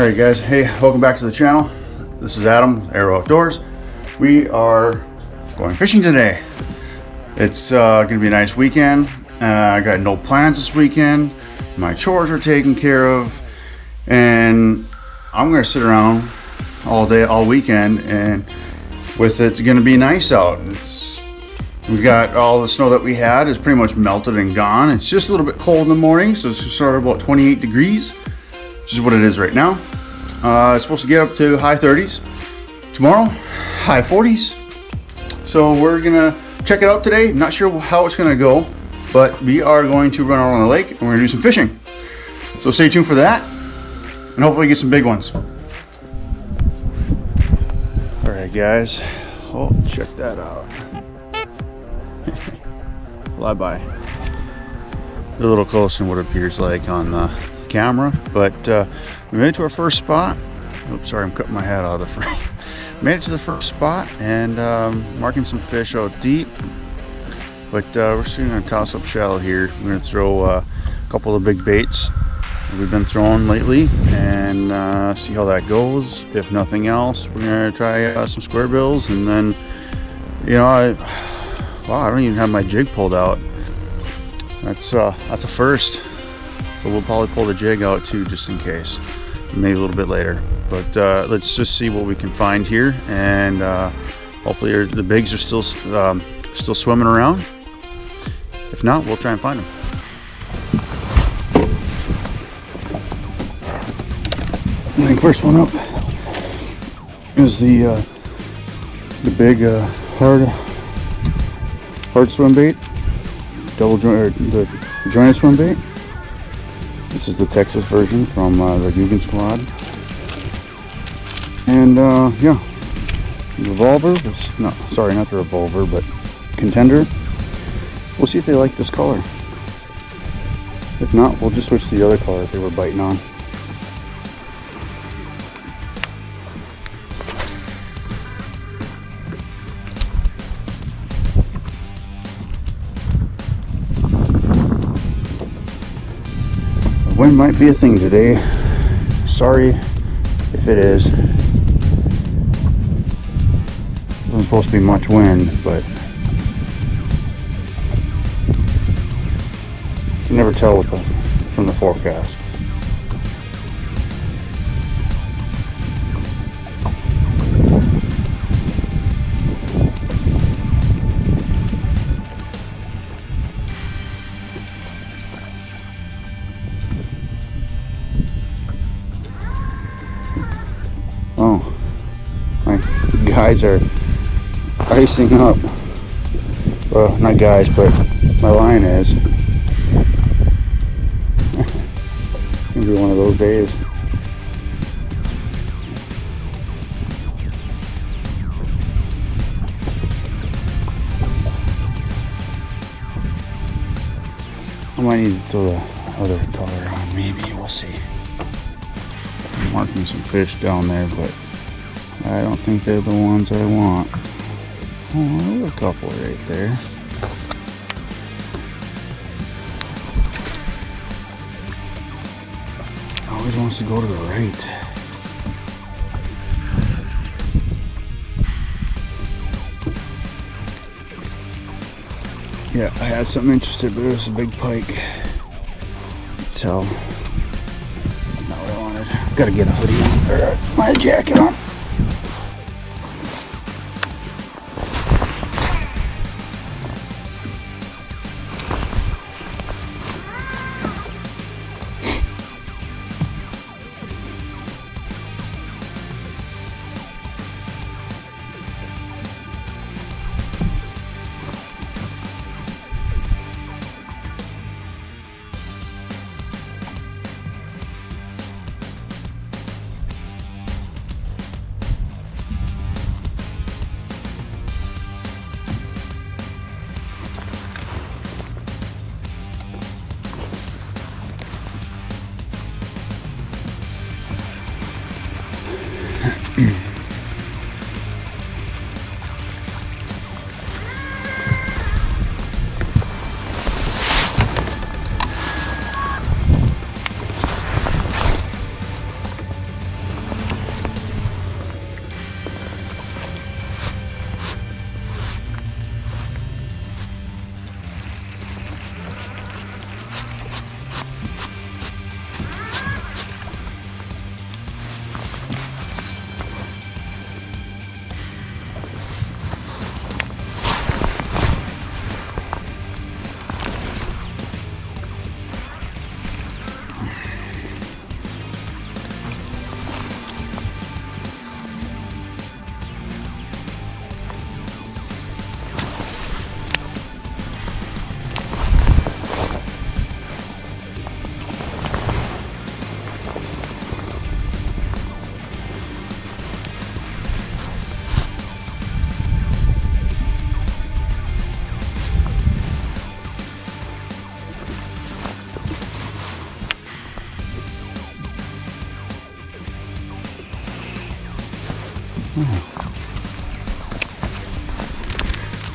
Alright guys, hey, welcome back to the channel. This is Adam with Arrow Outdoors. We are going fishing today. It's gonna be a nice weekend. I got no plans this weekend. My chores are taken care of, and I'm gonna sit around all day, all weekend, and with it's gonna be nice out. We've got all the snow that we had is pretty much melted and gone. It's just a little bit cold in the morning, so it's sort of about 28 degrees, which is what it is right now. It's supposed to get up to high 30s. Tomorrow, high 40s. So we're gonna check it out today. Not sure how it's gonna go, but we are going to run out on the lake and we're gonna do some fishing. So stay tuned for that, and hopefully get some big ones. All right, guys. Oh, check that out. Fly by. A little closer than what it appears like on the camera, but we made it to our first spot. Oops, sorry, I'm cutting my hat out of the frame. Made it to the first spot and marking some fish out deep, but we're still gonna toss up shallow here. We're gonna throw a couple of big baits that we've been throwing lately and see how that goes. If nothing else, we're gonna try some square bills, and then, you know, I don't even have my jig pulled out. That's a first, but we'll probably pull the jig out too, just in case, maybe a little bit later. But let's just see what we can find here, and hopefully the bigs are still swimming around. If not, we'll try and find them. I think first one up is the big hard swim bait, double joint, the jointed swim bait. This is the Texas version from the Guggen Squad, and yeah, revolver. No, sorry, not the revolver, but contender. We'll see if they like this color. If not, we'll just switch to the other color if they were biting on. Wind might be a thing today. Sorry if it is. Wasn't supposed to be much wind, but you can never tell from the forecast. Oh, my guys are icing up. Well, not guys, but my line is. It's gonna be one of those days. I might need to throw the other color on, maybe, we'll see. I'm marking some fish down there, but I don't think they're the ones I want. Oh, there's a couple right there. Always wants to go to the right. Yeah, I had something interested, but it was a big pike. So, not what I wanted. Gotta get a hoodie on, or my jacket on.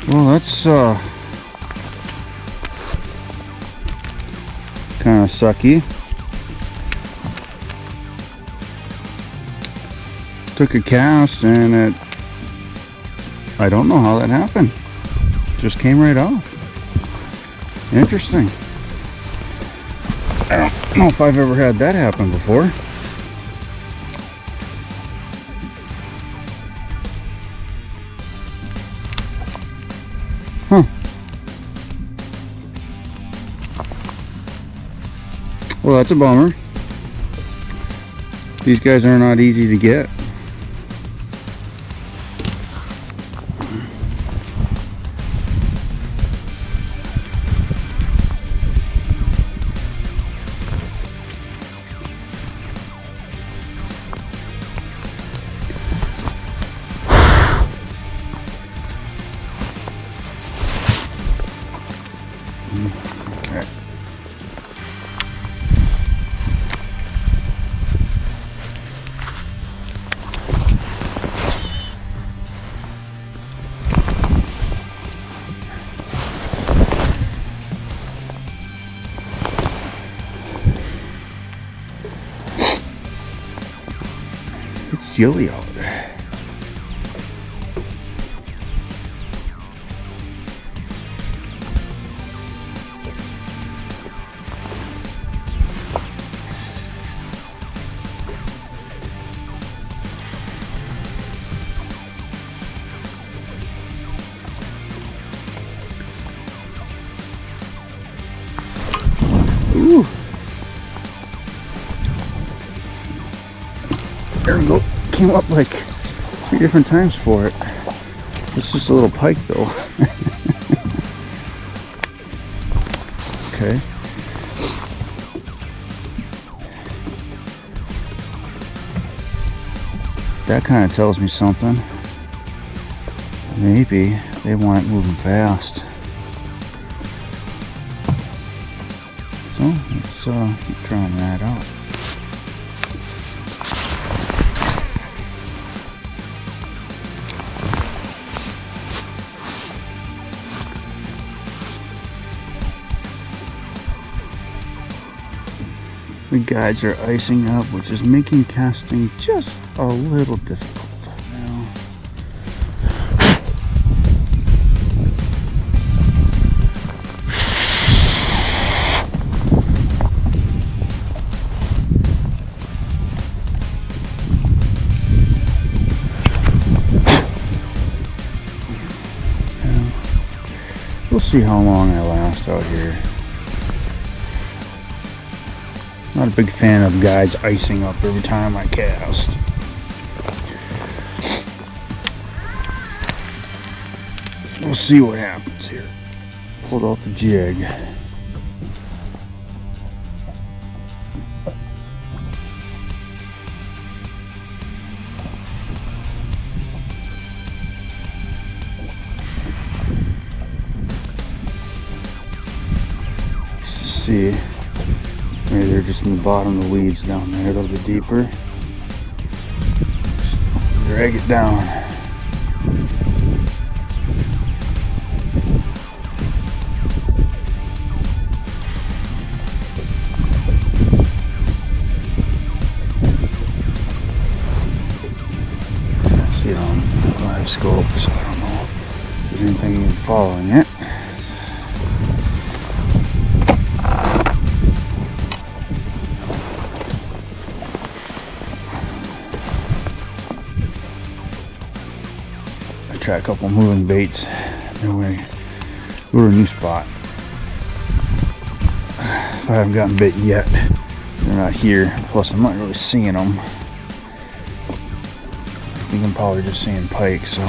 Well, that's kind of sucky. Took a cast and I don't know how that happened. Just came right off. Interesting. I don't know if I've ever had that happen before. Huh. Well, that's a bummer. These guys are not easy to get. Okay. It's chilly out there. Ooh. There we go. Came up like 3 different times for it. It's just a little pike though. Okay. That kind of tells me something. Maybe they want it moving fast. So let's keep trying that out. The guides are icing up, which is making casting just a little difficult. Now, we'll see how long I last out here. Not a big fan of guides icing up every time I cast. We'll see what happens here. Pulled out the jig. Let's see. Maybe they're just in the bottom of the weeds down there, a little bit deeper. Just drag it down. I see it on Livescope, so I don't know if there's anything even following it. Try a couple moving baits, then we go to a new spot. If I haven't gotten bit yet, they're not here. Plus, I'm not really seeing them. I think I'm probably just seeing pike. So.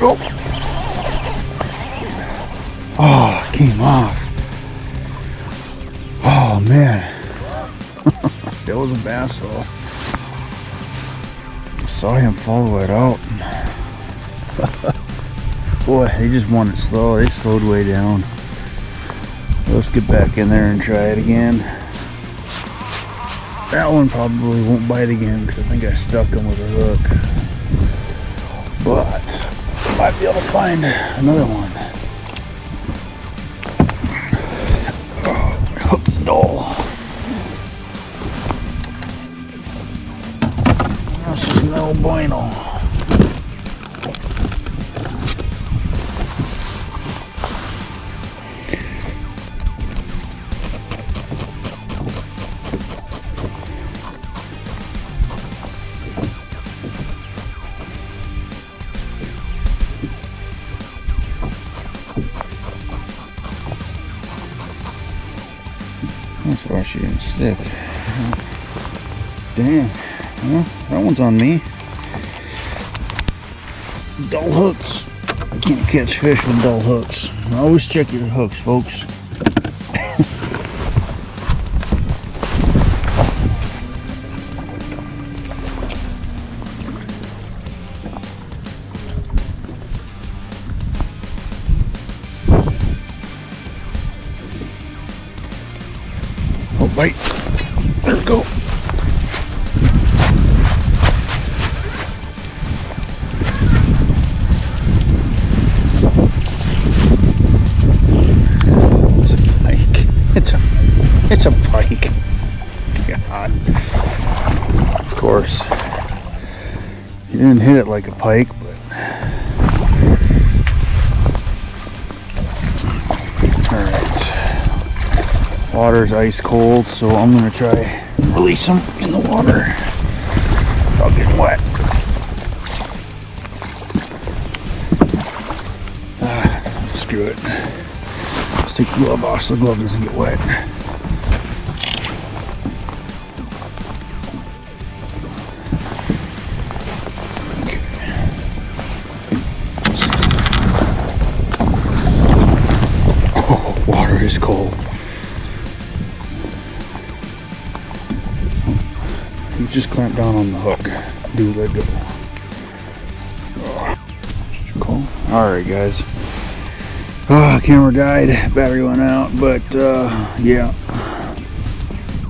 go. Oh, it came off. Oh man. That was a bass though. I saw him follow it out. Boy, they just wanted slow. They slowed way down. Let's get back in there and try it again. That one probably won't bite again because I think I stuck him with a hook. But I might be able to find another one. Oh, my hook's dull. This is no bueno. That's why she didn't stick. Damn. Well, that one's on me. Dull hooks. Can't catch fish with dull hooks. Always check your hooks, folks. Oh, bite. There we go. It's a pike. God. Of course. You didn't hit it like a pike, but alright. Water's ice cold, so I'm gonna try and release them in the water. I'll get wet. Screw it. Let's take the glove off so the glove doesn't get wet. Is cold. You just clamp down on the hook. Do let go. Oh, cool. Alright guys. Camera died, battery went out, but yeah.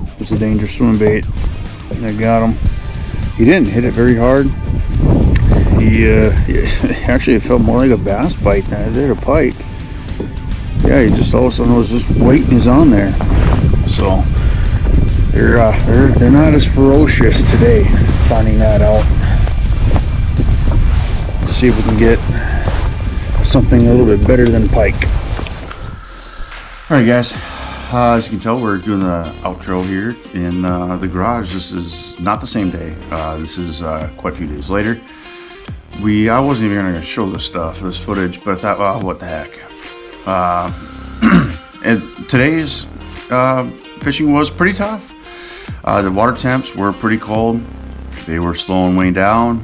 It was a dangerous swim bait. I got him. He didn't hit it very hard. He actually, it felt more like a bass bite than it did a pike. Yeah, he just all of a sudden was just waiting. He's on there, so they're not as ferocious today. Finding that out. Let's see if we can get something a little bit better than pike. All right, guys. As you can tell, we're doing the outro here in the garage. This is not the same day. This is quite a few days later. I wasn't even going to show this footage, but I thought, well, what the heck. And today's fishing was pretty tough. The water temps were pretty cold. They were slowing way down,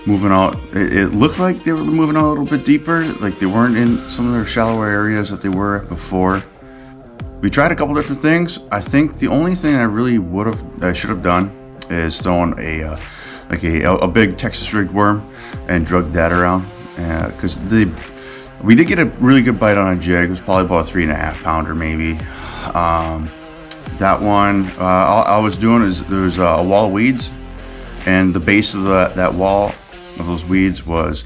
moving out. It looked like they were moving out a little bit deeper, like they weren't in some of their shallower areas that they were before. We tried a couple different things. I think the only thing I should have done is thrown a big Texas rigged worm and drug that around, because we did get a really good bite on a jig. It was probably about a 3.5 pounder maybe. That one, all I was doing is there was a wall of weeds, and the base of that wall of those weeds was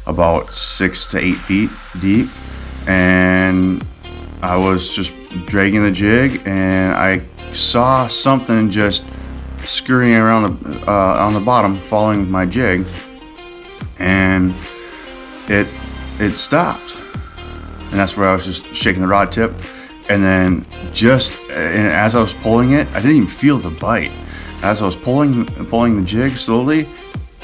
about 6 to 8 feet deep, and I was just dragging the jig, and I saw something just scurrying around on the bottom, following my jig, and it stopped, and that's where I was just shaking the rod tip, and then and as I was pulling it, I didn't even feel the bite. As I was pulling the jig slowly,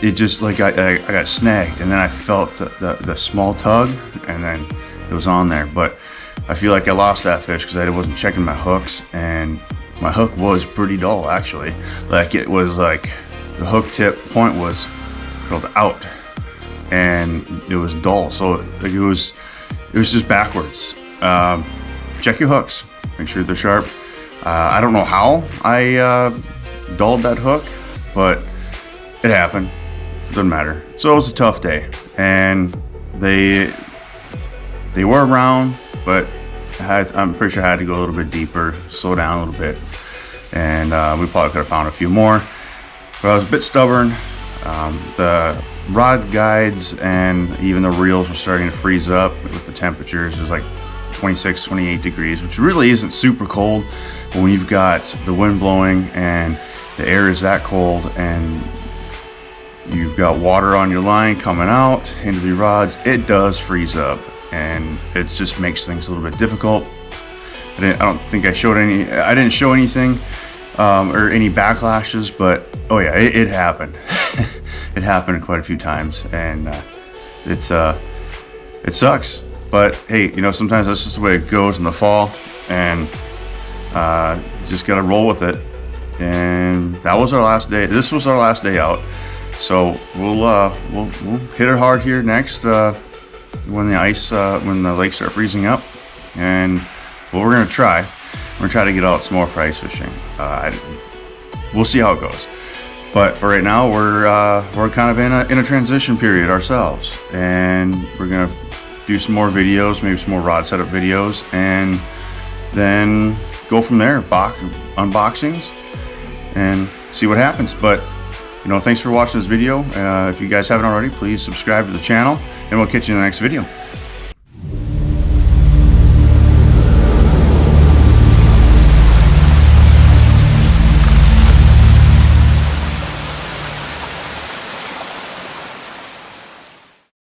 it just like I got snagged, and then I felt the small tug, and then it was on there. But I feel like I lost that fish because I wasn't checking my hooks, and my hook was pretty dull actually. Like it was like the hook tip point was curled out. and it was dull. So like it was just backwards. Check your hooks, make sure they're sharp. I don't know how I dulled that hook, but it happened. Doesn't matter. So it was a tough day, and they were around, but I'm pretty sure I had to go a little bit deeper, slow down a little bit, and we probably could have found a few more, but I was a bit stubborn. The rod guides and even the reels were starting to freeze up with the temperatures. It was like 26, 28 degrees, which really isn't super cold, but when you've got the wind blowing and the air is that cold and you've got water on your line coming out into the rods, it does freeze up, and it just makes things a little bit difficult. I don't think I showed any. I didn't show anything or any backlashes, but oh yeah, it happened. It happened quite a few times, and it sucks. But hey, you know, sometimes that's just the way it goes in the fall, and just gotta roll with it. And that was our last day. This was our last day out. So we'll hit it hard here next when the lakes start freezing up, and what we're gonna try to get out some more for ice fishing. We'll see how it goes, but for right now we're kind of in a transition period ourselves, and we're gonna do some more videos, maybe some more rod setup videos, and then go from there, unboxings, and see what happens. But you know, thanks for watching this video. If you guys haven't already, please subscribe to the channel, and we'll catch you in the next video.